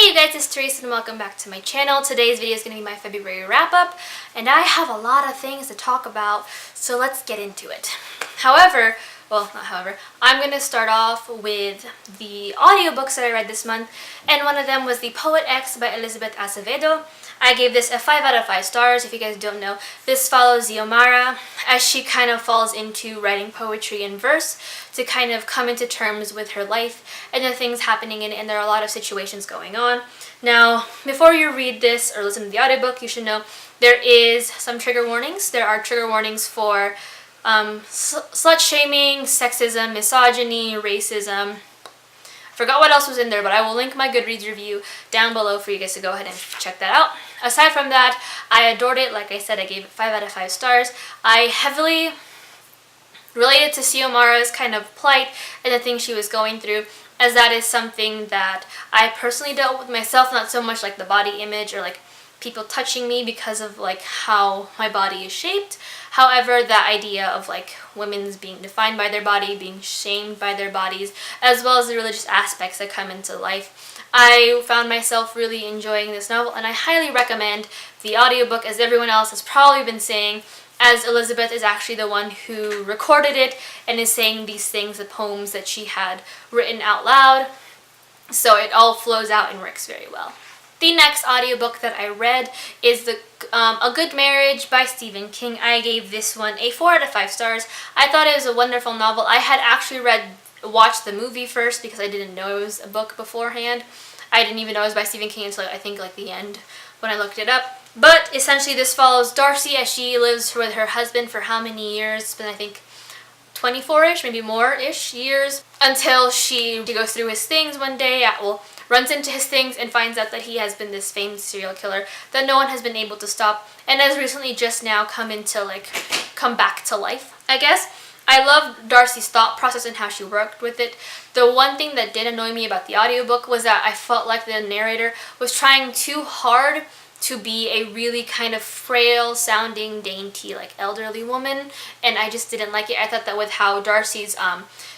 Hey you guys, it's Teresa and welcome back to my channel. Today's video is going to be my February wrap-up, and I have a lot of things to talk about, so let's get into it. I'm going to start off with the audiobooks that I read this month, and one of them was The Poet X by Elizabeth Acevedo. I gave this a 5 out of 5 stars. If you guys don't know, this follows Xiomara as she kind of falls into writing poetry in verse to kind of come into terms with her life and the things happening in it, and there are a lot of situations going on. Now, before you read this or listen to the audiobook, you should know there is some trigger warnings. There are trigger warnings for slut-shaming, sexism, misogyny, racism. Forgot what else was in there, but I will link my Goodreads review down below for you guys to go ahead and check that out. Aside from that, I adored it. Like I said, I gave it 5 out of 5 stars. I heavily related to Xiomara's kind of plight and the things she was going through, as that is something that I personally dealt with myself, not so much like the body image or like people touching me because of like how my body is shaped. However, the idea of like women's being defined by their body, being shamed by their bodies, as well as the religious aspects that come into life, I found myself really enjoying this novel, and I highly recommend the audiobook, as everyone else has probably been saying, as Elizabeth is actually the one who recorded it and is saying these things, the poems that she had written out loud, so it all flows out and works very well. The next audiobook that I read is A Good Marriage by Stephen King. I gave this one a 4 out of 5 stars. I thought it was a wonderful novel. I had actually watched the movie first because I didn't know it was a book beforehand. I didn't even know it was by Stephen King until I think like the end when I looked it up. But essentially this follows Darcy as she lives with her husband for how many years? It's been, I think, 24-ish, maybe more-ish years, until she goes through his things one day, runs into his things and finds out that he has been this famous serial killer that no one has been able to stop, and has recently just now come back to life, I guess. I love Darcy's thought process and how she worked with it. The one thing that did annoy me about the audiobook was that I felt like the narrator was trying too hard to be a really kind of frail sounding, dainty, like elderly woman, and I just didn't like it. I thought that with how Darcy's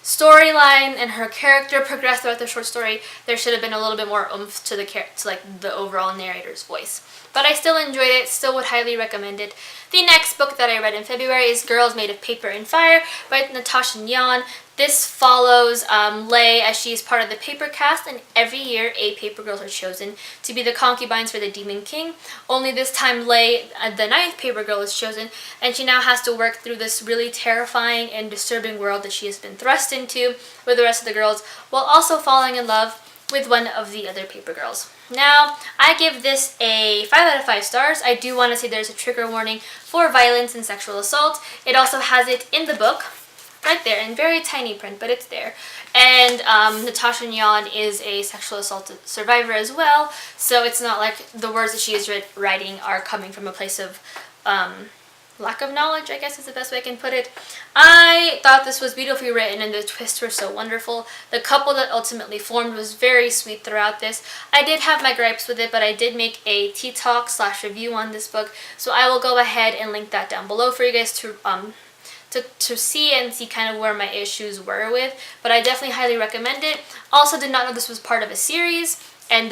storyline and her character progressed throughout the short story, there should have been a little bit more oomph to the overall narrator's voice. But I still enjoyed it, still would highly recommend it. The next book that I read in February is Girls Made of Paper and Fire by Natasha Nyan. This follows Lay as she is part of the paper cast, and every year 8 paper girls are chosen to be the concubines for the Demon King. Only this time Lay, the 9th paper girl, is chosen, and she now has to work through this really terrifying and disturbing world that she has been thrust into with the rest of the girls, while also falling in love with one of the other paper girls. Now, I give this a 5 out of 5 stars. I do want to say there's a trigger warning for violence and sexual assault. It also has it in the book, right there, in very tiny print, but it's there. And Natasha Nyan is a sexual assault survivor as well, so it's not like the words that she is writing are coming from a place of lack of knowledge, I guess is the best way I can put it. I thought this was beautifully written and the twists were so wonderful. The couple that ultimately formed was very sweet throughout this. I did have my gripes with it, but I did make a tea talk / review on this book, so I will go ahead and link that down below for you guys to see and see kind of where my issues were with, but I definitely highly recommend it. Also did not know this was part of a series, and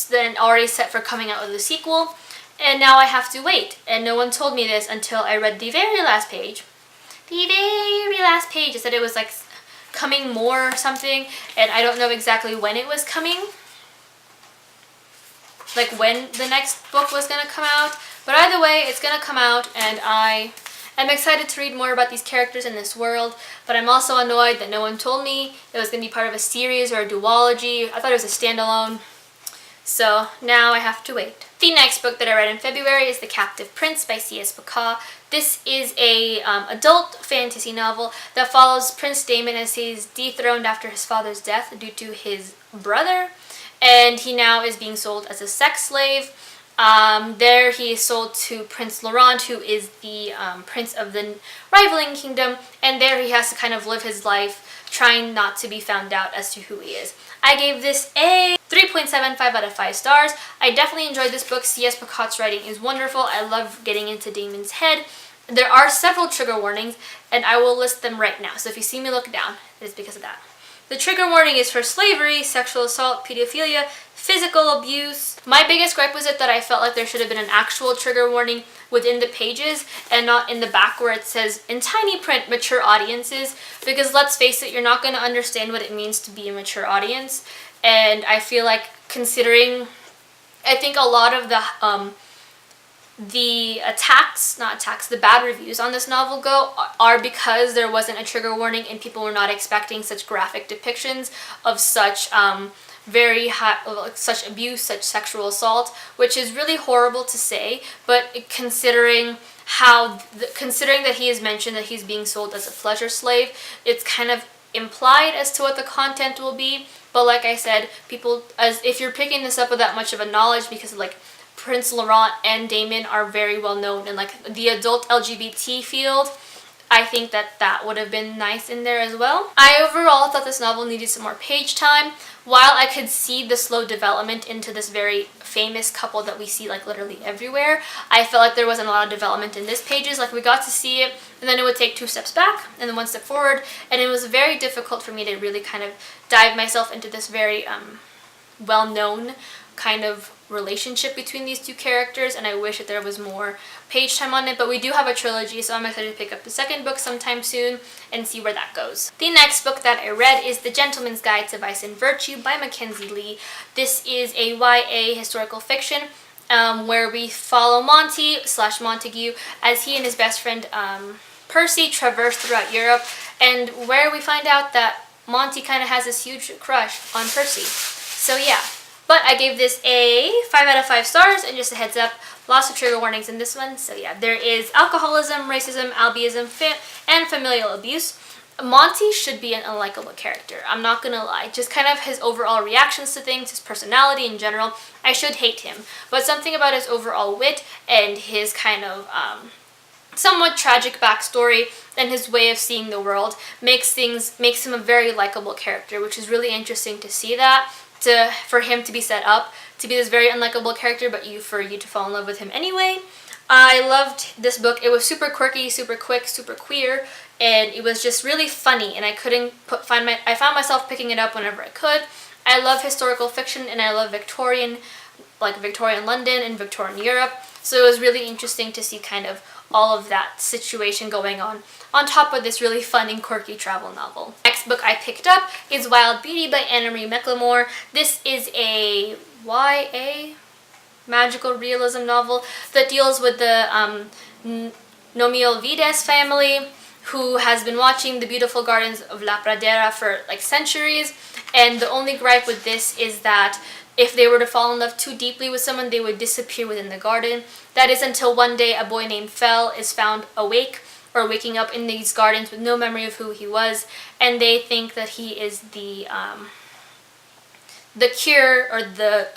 then already set for coming out with a sequel. And now I have to wait, and no one told me this until I read the very last page. The very last page, it said it was like coming more or something, and I don't know exactly when it was coming, like when the next book was gonna come out, but either way, it's gonna come out, and I'm excited to read more about these characters in this world, but I'm also annoyed that no one told me it was gonna be part of a series or a duology. I thought it was a standalone. So now I have to wait. The next book that I read in February is The Captive Prince by C.S. Bacall. This is a adult fantasy novel that follows Prince Damon as he's dethroned after his father's death due to his brother, and he now is being sold as a sex slave. There he is sold to Prince Laurent, who is the prince of the rivaling kingdom, and there he has to kind of live his life trying not to be found out as to who he is. I gave this a 3.75 out of 5 stars. I definitely enjoyed this book. C.S. Bacall's writing is wonderful. I love getting into Damon's head. There are several trigger warnings, and I will list them right now. So if you see me look down, it is because of that. The trigger warning is for slavery, sexual assault, pedophilia, physical abuse. My biggest gripe was that I felt like there should have been an actual trigger warning within the pages and not in the back where it says in tiny print mature audiences, because let's face it, you're not going to understand what it means to be a mature audience. And I feel like I think a lot of the the bad reviews on this novel are because there wasn't a trigger warning and people were not expecting such graphic depictions of such such abuse, such sexual assault, which is really horrible to say, but considering that he has mentioned that he's being sold as a pleasure slave, it's kind of implied as to what the content will be. But like I said, if you're picking this up with that much of a knowledge, because like Prince Laurent and Damon are very well known in like the adult LGBT field, I think that would have been nice in there as well. I overall thought this novel needed some more page time. While I could see the slow development into this very famous couple that we see like literally everywhere, I felt like there wasn't a lot of development in this pages. Like we got to see it and then it would take 2 steps back and then 1 step forward, and it was very difficult for me to really kind of dive myself into this very well-known kind of relationship between these two characters, and I wish that there was more page time on it. But we do have a trilogy, so I'm excited to pick up the second book sometime soon and see where that goes. The next book that I read is The Gentleman's Guide to Vice and Virtue by Mackenzie Lee. This is a YA historical fiction where we follow Montague as he and his best friend Percy traverse throughout Europe, and where we find out that Monty kind of has this huge crush on Percy. So yeah. But I gave this a 5 out of 5 stars, and just a heads up, lots of trigger warnings in this one. So yeah, there is alcoholism, racism, albinism, and familial abuse. Monty should be an unlikable character. I'm not gonna lie. Just kind of his overall reactions to things, his personality in general, I should hate him. But something about his overall wit and his kind of somewhat tragic backstory and his way of seeing the world makes him a very likable character, which is really interesting to see that. For him to be set up to be this very unlikable character, but for you to fall in love with him anyway. I loved this book. It was super quirky, super quick, super queer, and it was just really funny, and I found myself picking it up whenever I could. I love historical fiction, and I love Victorian London and Victorian Europe, so it was really interesting to see kind of all of that situation going on top of this really fun and quirky travel novel. Next book I picked up is Wild Beauty by Anna Marie McLemore. This is a YA magical realism novel that deals with the Nomiel Vides family, who has been watching the beautiful gardens of La Pradera for like centuries, and the only gripe with this is that if they were to fall in love too deeply with someone, they would disappear within the garden. That is until one day a boy named Fel is found waking up in these gardens with no memory of who he was, and they think that he is the cure or the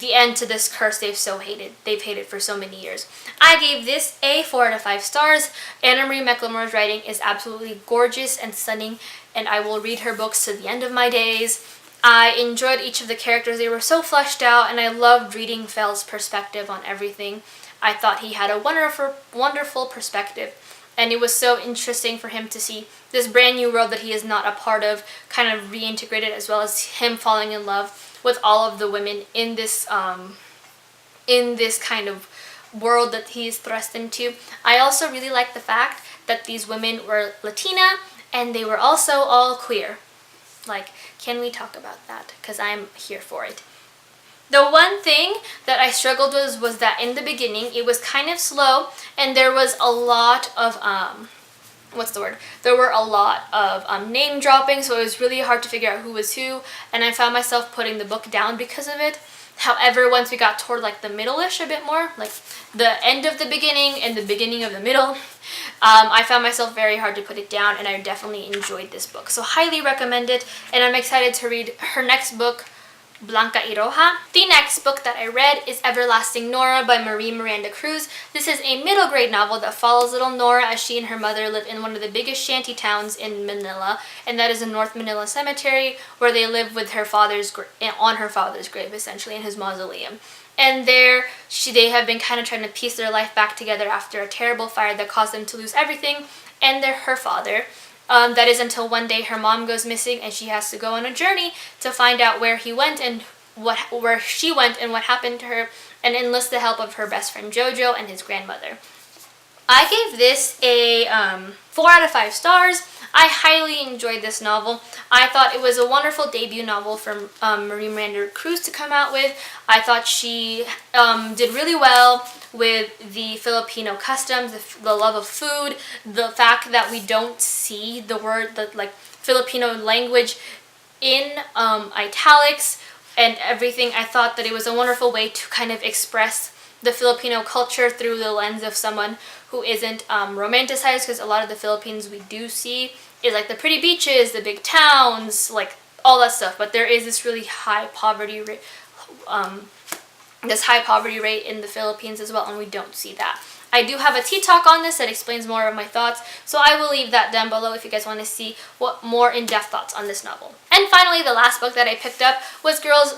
end to this curse they've hated for so many years. I gave this a 4 out of 5 stars. Anna Marie McLemore's writing is absolutely gorgeous and stunning, and I will read her books to the end of my days. I enjoyed each of the characters. They were so fleshed out, and I loved reading Fel's perspective on everything. I thought he had a wonderful perspective, and it was so interesting for him to see this brand new world that he is not a part of kind of reintegrated, as well as him falling in love with all of the women in this kind of world that he is thrust into. I also really like the fact that these women were Latina and they were also all queer. Like, can we talk about that? Because I'm here for it. The one thing that I struggled with was that in the beginning it was kind of slow, and there was a lot of There were a lot of name dropping, so it was really hard to figure out who was who, and I found myself putting the book down because of it. However, once we got toward like the middle-ish a bit more, like the end of the beginning and the beginning of the middle, I found myself very hard to put it down, and I definitely enjoyed this book. So highly recommend it, and I'm excited to read her next book, Blanca y Roja. The next book that I read is Everlasting Nora by Marie Miranda Cruz. This is a middle grade novel that follows little Nora as she and her mother live in one of the biggest shanty towns in Manila, and that is in North Manila Cemetery, where they live with her father's on her father's grave, essentially, in his mausoleum. And there, they have been kind of trying to piece their life back together after a terrible fire that caused them to lose everything and her father. That is until one day her mom goes missing and she has to go on a journey to find out where he went and where she went and what happened to her, and enlist the help of her best friend Jojo and his grandmother. I gave this a 4 out of 5 stars. I highly enjoyed this novel. I thought it was a wonderful debut novel for Marie Miranda Cruz to come out with. I thought she did really well with the Filipino customs, the love of food, the fact that we don't see the word, the Filipino language in italics and everything. I thought that it was a wonderful way to kind of express the Filipino culture through the lens of someone who isn't romanticized, because a lot of the Philippines we do see is like the pretty beaches, the big towns, like all that stuff, but there is this really high poverty rate, in the Philippines as well, and we don't see that. I do have a tea talk on this that explains more of my thoughts, so I will leave that down below if you guys want to see what more in-depth thoughts on this novel. And finally, the last book that I picked up was Girls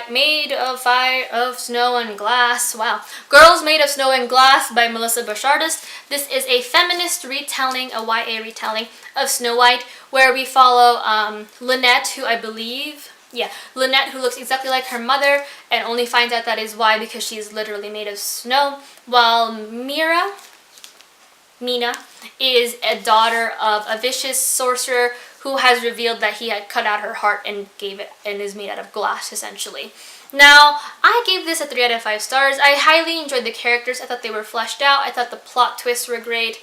Made of Snow and Glass. Wow. Girls Made of Snow and Glass by Melissa Bashardist. This is a feminist retelling, a YA retelling of Snow White, where we follow Lynette, Lynette, who looks exactly like her mother and only finds out that is why because she is literally made of snow, while Mina is a daughter of a vicious sorcerer who has revealed that he had cut out her heart and gave it and is made out of glass, essentially. Now, I gave this a 3 out of 5 stars. I highly enjoyed the characters. I thought they were fleshed out. I thought the plot twists were great.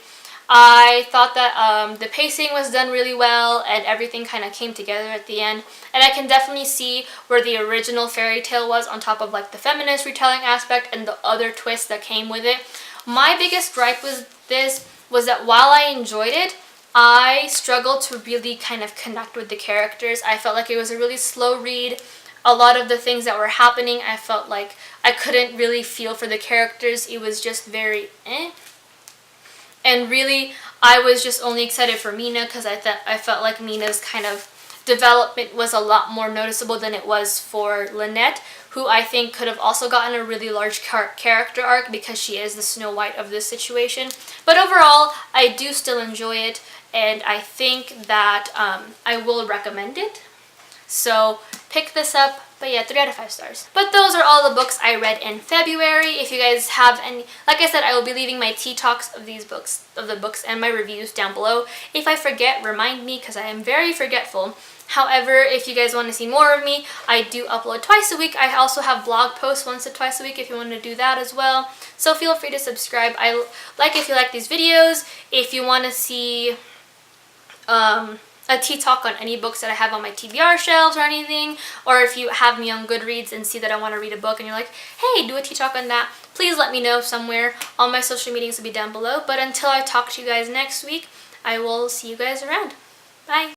I thought that the pacing was done really well and everything kind of came together at the end. And I can definitely see where the original fairy tale was on top of like the feminist retelling aspect and the other twists that came with it. My biggest gripe with this was that while I enjoyed it, I struggled to really kind of connect with the characters. I felt like it was a really slow read. A lot of the things that were happening, I felt like I couldn't really feel for the characters. It was just very And really, I was just only excited for Mina because I felt like Mina's kind of development was a lot more noticeable than it was for Lynette, who I think could have also gotten a really large character arc because she is the Snow White of this situation. But overall, I do still enjoy it, and I think that I will recommend it. So pick this up. But yeah, 3 out of 5 stars. But those are all the books I read in February. If you guys have any, like I said, I will be leaving my tea talks of these books, and my reviews down below. If I forget, remind me because I am very forgetful. However, if you guys want to see more of me, I do upload twice a week. I also have blog posts once or twice a week if you want to do that as well. So feel free to subscribe. If you like these videos. If you want to see a tea talk on any books that I have on my TBR shelves or anything, or if you have me on Goodreads and see that I want to read a book and you're like, hey, do a tea talk on that, please let me know somewhere. All my social medias will be down below. But until I talk to you guys next week, I will see you guys around. Bye!